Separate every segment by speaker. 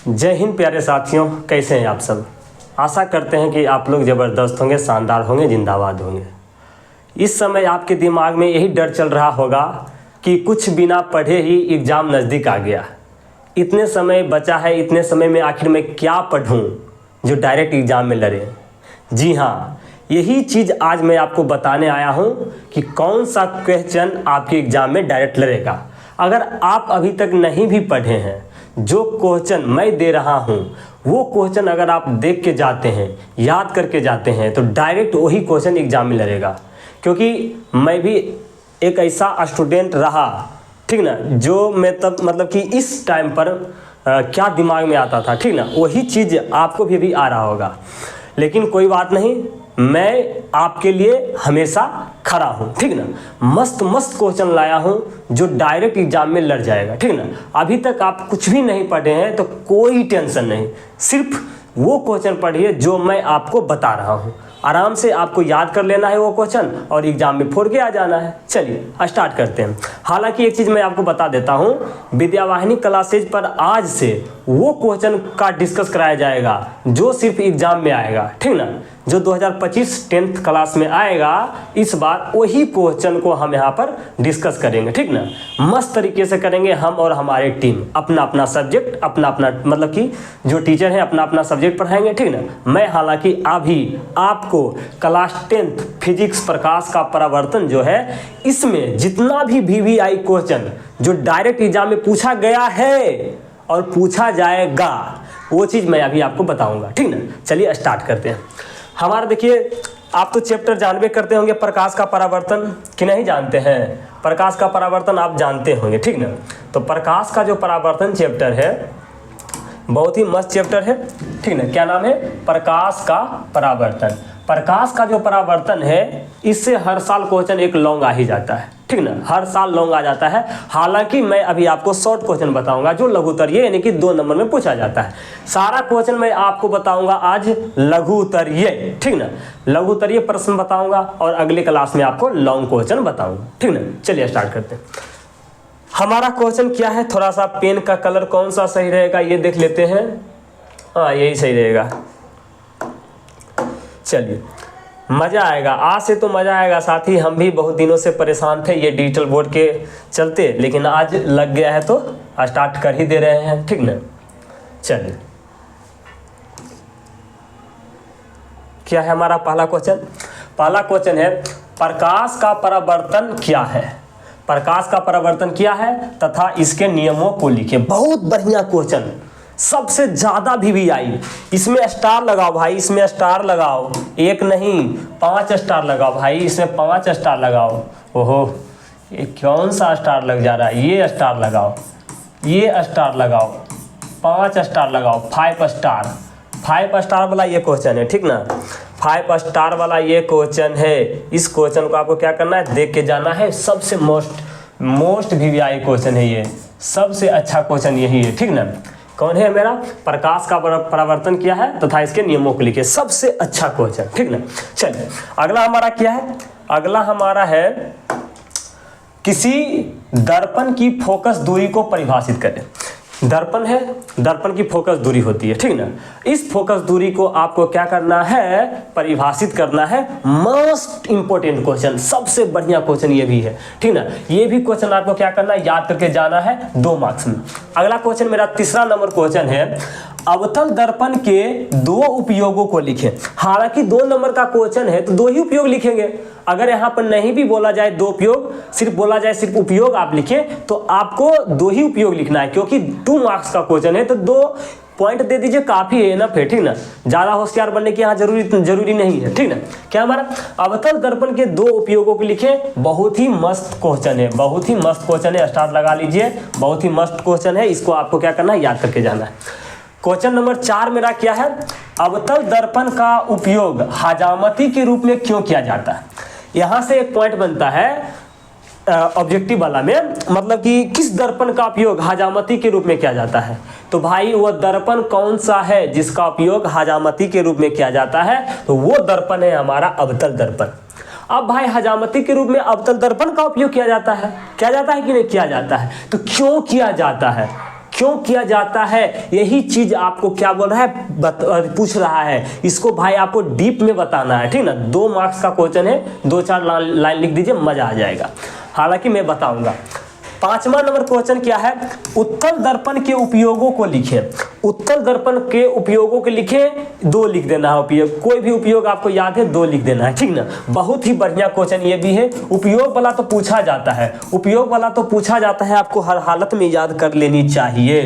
Speaker 1: जय हिंद प्यारे साथियों, कैसे हैं आप सब। आशा करते हैं कि आप लोग ज़बरदस्त होंगे, शानदार होंगे, जिंदाबाद होंगे। इस समय आपके दिमाग में यही डर चल रहा होगा कि कुछ बिना पढ़े ही एग्ज़ाम नज़दीक आ गया, इतने समय बचा है, इतने समय में आखिर मैं क्या पढ़ूं जो डायरेक्ट एग्ज़ाम में लड़े। जी हाँ, यही चीज़ आज मैं आपको बताने आया हूं कि कौन सा क्वेश्चन आपके एग्ज़ाम में डायरेक्ट लड़ेगा। अगर आप अभी तक नहीं भी पढ़े हैं, जो क्वेश्चन मैं दे रहा हूं वो क्वेश्चन अगर आप देख के जाते हैं, याद करके जाते हैं, तो डायरेक्ट वही क्वेश्चन एग्ज़ाम में लड़ेगा। क्योंकि मैं भी एक ऐसा स्टूडेंट रहा, ठीक ना, जो मैं तब मतलब कि इस टाइम पर क्या दिमाग में आता था, ठीक ना, वही चीज़ आपको भी अभी आ रहा होगा। लेकिन कोई बात नहीं, मैं आपके लिए हमेशा खड़ा हूँ, ठीक ना। मस्त मस्त क्वेश्चन लाया हूँ जो डायरेक्ट एग्जाम में लड़ जाएगा, ठीक ना। अभी तक आप कुछ भी नहीं पढ़े हैं तो कोई टेंशन नहीं, सिर्फ वो क्वेश्चन पढ़िए जो मैं आपको बता रहा हूँ। आराम से आपको याद कर लेना है वो क्वेश्चन और एग्जाम में फोड़ के आ जाना है। चलिए स्टार्ट करते हैं। हालांकि एक चीज़ मैं आपको बता देता हूँ, विद्यावाहिनी क्लासेज पर आज से वो क्वेश्चन का डिस्कस कराया जाएगा जो सिर्फ एग्जाम में आएगा, ठीक ना। जो 2025 10th क्लास में आएगा, इस बार वही क्वेश्चन को हम यहाँ पर डिस्कस करेंगे, ठीक ना। मस्त तरीके से करेंगे हम और हमारे टीम, अपना अपना सब्जेक्ट, अपना अपना मतलब कि जो टीचर है अपना अपना सब्जेक्ट पढ़ाएंगे, ठीक ना। मैं हालांकि अभी आपको क्लास 10th फिजिक्स प्रकाश का परावर्तन जो है, इसमें जितना भी VVI क्वेश्चन जो डायरेक्ट एग्जाम में पूछा गया है और पूछा जाएगा, वो चीज़ मैं अभी आपको बताऊंगा, ठीक ना। चलिए स्टार्ट करते हैं। हमारा देखिए, आप तो चैप्टर जानबे करते होंगे प्रकाश का परावर्तन, कि नहीं जानते हैं। प्रकाश का परावर्तन आप जानते होंगे, ठीक ना। तो प्रकाश का जो परावर्तन चैप्टर है बहुत ही मस्त चैप्टर है, ठीक ना। क्या नाम है? प्रकाश का परावर्तन। प्रकाश का जो परावर्तन है, इससे हर साल क्वेश्चन एक लॉन्ग आ ही जाता है, ठीक ना। हर साल लॉन्ग आ जाता है। हालांकि मैं अभी आपको शॉर्ट क्वेश्चन बताऊंगा जो लघुत्तरीय यानी कि 2 नंबर में पूछा जाता है। सारा क्वेश्चन मैं आपको बताऊंगा आज लघुत्तरीय, ठीक ना। लघुत्तरीय प्रश्न बताऊंगा और अगले क्लास में आपको लॉन्ग क्वेश्चन बताऊंगा, ठीक ना। चलिए स्टार्ट करते हैं। हमारा क्वेश्चन क्या है, थोड़ा सा पेन का कलर कौन सा सही रहेगा ये देख लेते हैं। हाँ, यही सही रहेगा। चलिए, मज़ा आएगा, आज से तो मज़ा आएगा। साथ ही हम भी बहुत दिनों से परेशान थे ये डिजिटल बोर्ड के चलते, लेकिन आज लग गया है तो स्टार्ट कर ही दे रहे हैं, ठीक ना। चलिए, क्या है हमारा पहला क्वेश्चन? पहला क्वेश्चन है, प्रकाश का परावर्तन क्या है। प्रकाश का परावर्तन क्या है तथा इसके नियमों को लिखे। बहुत बढ़िया क्वेश्चन, सबसे ज्यादा VVI। इसमें स्टार लगाओ भाई, इसमें स्टार लगाओ, एक नहीं 5 स्टार लगाओ भाई, इसमें 5 स्टार लगाओ। ओहो, ये कौन सा स्टार लग जा रहा है? ये स्टार लगाओ, ये स्टार लगाओ, 5 स्टार लगाओ, 5 स्टार। 5 स्टार वाला ये क्वेश्चन है, ठीक ना। 5 स्टार वाला ये क्वेश्चन है। इस क्वेश्चन को आपको क्या करना है, देख के जाना है। सबसे मोस्ट VVI क्वेश्चन है ये, सबसे अच्छा क्वेश्चन यही है, ठीक ना। कौन है मेरा? प्रकाश का परावर्तन क्या है तथा इसके नियमों को लिखे। सबसे अच्छा क्वेश्चन, ठीक ना। चलिए, अगला हमारा क्या है? अगला हमारा है, किसी दर्पण की फोकस दूरी को परिभाषित करें। दर्पण है, दर्पण की फोकस दूरी होती है, ठीक ना। इस फोकस दूरी को आपको क्या करना है, परिभाषित करना है। मोस्ट इंपोर्टेंट क्वेश्चन, सबसे बढ़िया क्वेश्चन ये भी है, ठीक ना। ये भी क्वेश्चन आपको क्या करना है, याद करके जाना है 2 मार्क्स में। अगला क्वेश्चन मेरा तीसरा नंबर क्वेश्चन है, अवतल दर्पण के 2 उपयोगों को लिखें। हालांकि 2 नंबर का क्वेश्चन है तो 2 ही उपयोग लिखेंगे। अगर यहाँ पर नहीं भी बोला जाए 2 उपयोग, सिर्फ बोला जाए सिर्फ उपयोग आप लिखें, तो आपको 2 ही उपयोग लिखना है। क्योंकि 2 मार्क्स का क्वेश्चन है तो 2 पॉइंट दे दीजिए, काफी है ना, फिर, ठीक ना। ज्यादा होशियार बनने की यहाँ जरूरी नहीं है, ठीक ना। क्या हमारा अवतल दर्पण के 2 उपयोगों को लिखें। बहुत ही मस्त क्वेश्चन है, बहुत ही मस्त क्वेश्चन है, स्टार लगा लीजिए। बहुत ही मस्त क्वेश्चन है, इसको आपको क्या करना है, याद करके जाना है। क्वेश्चन नंबर 4 मेरा क्या है, अवतल दर्पण का उपयोग हजामती के रूप में क्यों किया जाता है। यहां से एक पॉइंट बनता है ऑब्जेक्टिव वाला में, मतलब कि किस दर्पण का उपयोग हजामती के रूप में किया जाता है। तो भाई वो दर्पण कौन सा है जिसका उपयोग हजामती के रूप में किया जाता है, तो वो दर्पण है हमारा अवतल दर्पण। अब भाई हजामती के रूप में अवतल दर्पण का उपयोग किया जाता है, किया जाता है कि नहीं किया जाता है, तो क्यों किया जाता है, क्यों किया जाता है, यही चीज आपको क्या बोल रहा है, पूछ रहा है। इसको भाई आपको डीप में बताना है, ठीक ना। 2 मार्क्स का क्वेश्चन है, 2-4 लाइन लिख दीजिए, मजा आ जाएगा। हालांकि मैं बताऊंगा। 5वां नंबर क्वेश्चन क्या है, उत्तल दर्पण के उपयोगों को लिखें। उत्तल दर्पण के उपयोगों के लिखे, 2 लिख देना है उपयोग। कोई भी उपयोग आपको याद है 2 लिख देना है, ठीक ना। बहुत ही बढ़िया क्वेश्चन ये भी है। उपयोग वाला तो पूछा जाता है, उपयोग वाला तो पूछा जाता है, आपको हर हालत में याद कर लेनी चाहिए।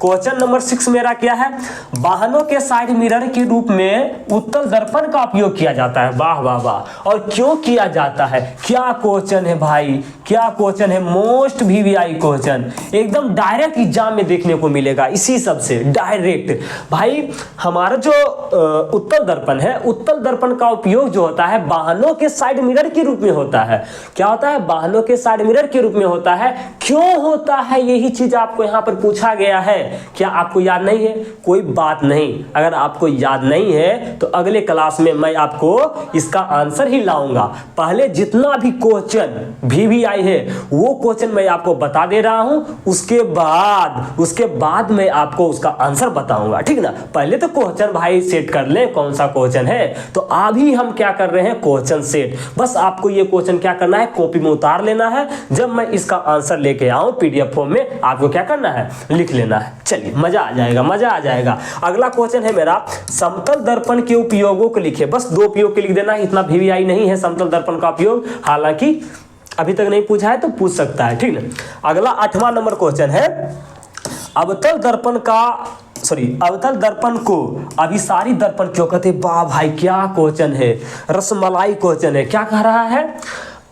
Speaker 1: क्वेश्चन नंबर 6 मेरा क्या है, वाहनों के साइड मिरर के रूप में उत्तल दर्पण का उपयोग किया जाता है। वाह वाह वाह। और क्यों किया जाता है, क्या क्वेश्चन है भाई, क्या क्वेश्चन है, मोस्ट वीवीआई क्वेश्चन, एकदम डायरेक्ट एग्जाम में देखने को मिलेगा। इसी सब से डायरेक्ट भाई, हमारा जो उत्तल दर्पण है, उत्तल दर्पण का उपयोग जो होता है वाहनों के साइड मिरर के रूप में होता है। क्या होता है, वाहनों के साइड मिरर के रूप में होता है। क्यों होता है, यही चीज आपको यहां पर पूछा गया है। क्या आपको याद नहीं है, कोई बात नहीं, अगर आपको याद नहीं है तो अगले क्लास में मैं आपको इसका आंसर ही लाऊंगा। पहले जितना भी क्वेश्चन वीवीआई है वो क्वेश्चन मैं आपको बता दे रहा हूं, उसके बाद मैं आपको उसका आंसर बताऊंगा, ठीक ना। पहले तो क्वेश्चन भाई सेट कर ले, कौन सा क्वेश्चन है। तो अभी हम क्या कर रहे हैं, क्वेश्चन सेट। बस आपको ये क्वेश्चन क्या करना है, कॉपी में उतार लेना है। जब मैं इसका आंसर लेके आऊं पीडीएफ फॉर्म में, आपको क्या करना है, लिख लेना है। चलिए, मजा आ जाएगा, मजा आ जाएगा। अगला क्वेश्चन है मेरा, समतल दर्पण के उपयोगों को लिखे। बस 2 उपयोग के लिख देना है, इतना वीवीआई नहीं है समतल दर्पण का उपयोग। हालांकि अभी तक नहीं पूछा है तो पूछ सकता है, ठीक है। अगला 8वां नंबर क्वेश्चन है, अवतल दर्पण को अभिसारी दर्पण क्यों कहते हैं। वाह भाई, क्या क्वेश्चन है, रसमलाई क्वेश्चन है। क्या कह रहा है,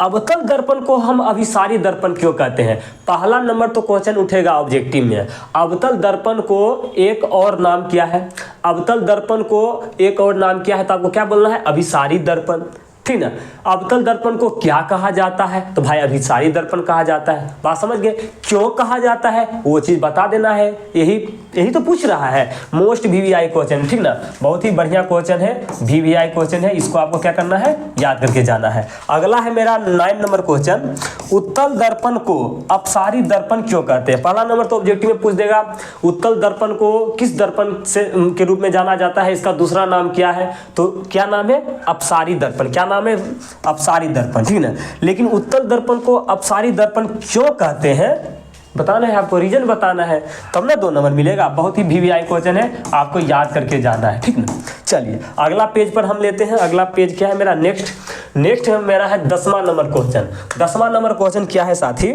Speaker 1: अवतल दर्पण को हम अभिसारी दर्पण क्यों कहते हैं। पहला नंबर तो क्वेश्चन उठेगा ऑब्जेक्टिव में। अवतल दर्पण को एक और नाम क्या है, अवतल दर्पण को एक और नाम क्या है, तो आपको क्या बोलना है, अभिसारी दर्पण, ठीक ना। अवतल दर्पण को क्या कहा जाता है, तो भाई अभिसारी दर्पण कहा जाता है। बात समझ गए, क्यों कहा जाता है वो चीज बता देना है। यही तो पूछ रहा है, मोस्ट वीवीआई क्वेश्चन, ठीक ना। बहुत ही बढ़िया क्वेश्चन है, वीवीआई क्वेश्चन है, इसको आपको क्या करना है, याद करके जाना है। अगला है मेरा 9 नंबर क्वेश्चन, उत्तल दर्पण को अपसारी दर्पण क्यों कहते हैं। पहला नंबर तो ऑब्जेक्टिव में पूछ देगा, उत्तल दर्पण को किस दर्पण से के रूप में जाना जाता है, इसका दूसरा नाम क्या है, तो क्या नाम है, अपसारी दर्पण। क्या नाम है, अपसारी दर्पण, ठीक ना। लेकिन उत्तल दर्पण को अपसारी दर्पण क्यों कहते हैं बताना है आपको, रीजन बताना है, तब ना 2 नंबर मिलेगा। बहुत ही वीवीआई क्वेश्चन है, आपको याद करके जाना है, ठीक ना। चलिए अगला पेज पर हम लेते हैं। अगला पेज क्या है मेरा, नेक्स्ट मेरा है 10वां नंबर क्वेश्चन। 10वां नंबर क्वेश्चन क्या है साथी,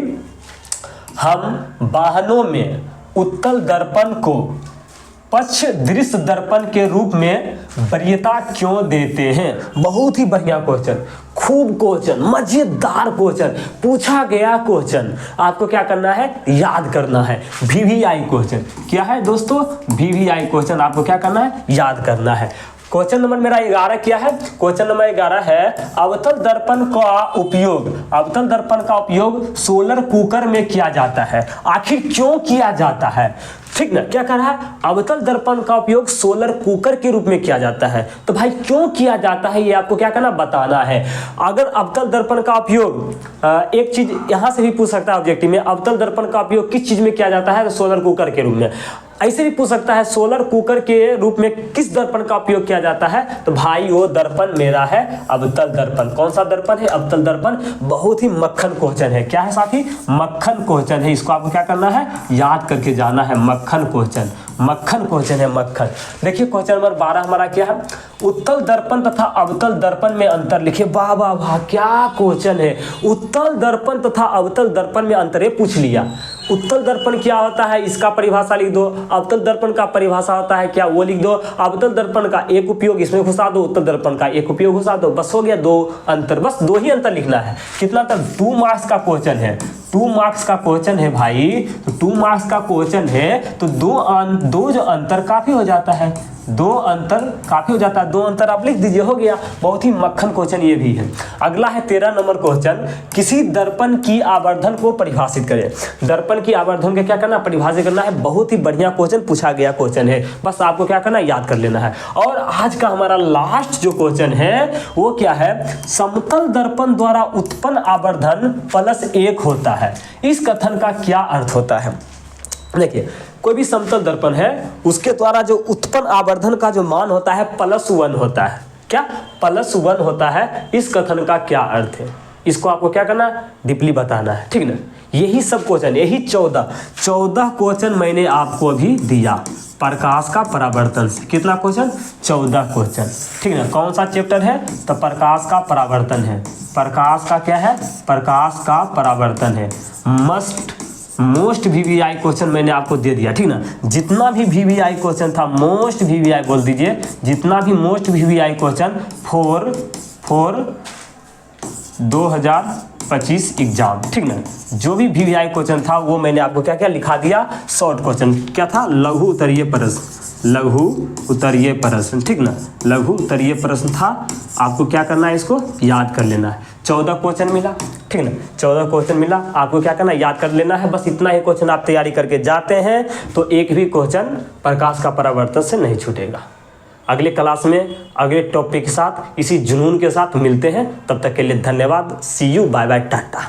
Speaker 1: हम वाहनों में उत्तल दर्पण को पक्ष दृश्य दर्पण के रूप में वरीयता क्यों देते हैं। बहुत ही बढ़िया क्वेश्चन, खूब क्वेश्चन, मजेदार क्वेश्चन, पूछा गया क्वेश्चन, आपको क्या करना है, याद करना है। वीवीआई क्वेश्चन क्या है दोस्तों, वीवीआई क्वेश्चन आपको क्या करना है, याद करना है। क्वेश्चन नंबर मेरा 11 क्या है, क्वेश्चन नंबर 11 है, अवतल दर्पण का उपयोग सोलर कुकर में किया जाता है। आखिर क्यों किया जाता है, ठीक ना। क्या कह रहा है, अवतल दर्पण का उपयोग सोलर कुकर के रूप में किया जाता है। तो भाई क्यों किया जाता है, ये आपको क्या करना, बताना है। अगर अवतल दर्पण का उपयोग, एक चीज यहां से भी पूछ सकता है ऑब्जेक्टिव में, अवतल दर्पण का उपयोग किस चीज में किया जाता है, तो सोलर कुकर के रूप में। ऐसे भी पूछ सकता है, सोलर कुकर के रूप में किस दर्पण का उपयोग किया जाता है, तो भाई वो दर्पण मेरा है अवतल दर्पण। कौन सा दर्पण है, अवतल दर्पण। बहुत ही मक्खन क्वेश्चन है, क्या है साथी, मक्खन क्वेश्चन है। इसको आपको क्या करना है, याद करके जाना है। मक्खन क्वेश्चन है, मक्खन। देखिए क्वेश्चन नंबर 12 हमारा क्या है, उत्तल दर्पण तथा अवतल दर्पण में अंतर लिखे। वाह वाह वाह, क्या क्वेश्चन है, उत्तल दर्पण तथा अवतल दर्पण में अंतर, पूछ लिया। उत्तल दर्पण क्या होता है, इसका परिभाषा लिख दो। अवतल दर्पण का परिभाषा होता है क्या, वो लिख दो। अवतल दर्पण का एक उपयोग इसमें घुसा दो, उत्तल दर्पण का एक उपयोग घुसा दो, बस हो गया। 2 अंतर, बस 2 ही अंतर लिखना है। कितना अंतर, 2 मार्क्स का क्वेश्चन है, 2 मार्क्स का क्वेश्चन है भाई। तो 2 मार्क्स का क्वेश्चन है तो 2 जो अंतर काफी हो जाता है, 2 अंतर काफी हो जाता है। 2 अंतर आप लिख दीजिए, हो गया। बहुत ही मक्खन क्वेश्चन ये भी है। अगला है 13 नंबर क्वेश्चन, किसी दर्पण की आवर्धन को परिभाषित करें। दर्पण की आवर्धन का क्या करना, परिभाषित करना है। बहुत ही बढ़िया क्वेश्चन, पूछा गया क्वेश्चन है, बस आपको क्या करना है, याद कर लेना है। और आज का हमारा लास्ट जो क्वेश्चन है वो क्या है, समतल दर्पण द्वारा उत्पन्न आवर्धन +1 होता है। इस कथन का क्या अर्थ होता है। देखिए कोई भी समतल दर्पण है उसके द्वारा जो उत्पन्न आवर्धन का जो मान होता है +1 होता है। क्या +1 होता है? इस कथन का क्या अर्थ है, इसको आपको क्या करना है, डीपली बताना है, ठीक ना। यही सब क्वेश्चन, यही 14 क्वेश्चन मैंने आपको अभी दिया प्रकाश का परावर्तन से। कितना क्वेश्चन? 14 क्वेश्चन, ठीक ना। कौन सा चैप्टर है? तो प्रकाश का परावर्तन है। प्रकाश का क्या है? प्रकाश का परावर्तन है। मोस्ट VVI क्वेश्चन मैंने आपको दे दिया, ठीक ना। जितना भी VVI क्वेश्चन था, मोस्ट VVI बोल दीजिए, जितना भी most VVI question for 2025 exam, ठीक ना। जो भी VVI क्वेश्चन था वो मैंने आपको क्या क्या लिखा दिया, शॉर्ट क्वेश्चन। क्या था? लघु उत्तरीय प्रश्न, लघु उत्तरीय प्रश्न, ठीक ना। लघु उत्तरीय प्रश्न था, आपको क्या करना है, इसको याद कर लेना है। 14 क्वेश्चन मिला, ठीक ना। 14 क्वेश्चन मिला, आपको क्या करना है, याद कर लेना है। बस इतना ही क्वेश्चन आप तैयारी करके जाते हैं तो एक भी क्वेश्चन प्रकाश का परावर्तन से नहीं छूटेगा। अगले क्लास में अगले टॉपिक के साथ, इसी जुनून के साथ मिलते हैं। तब तक के लिए धन्यवाद। सी यू, बाय बाय, टाटा।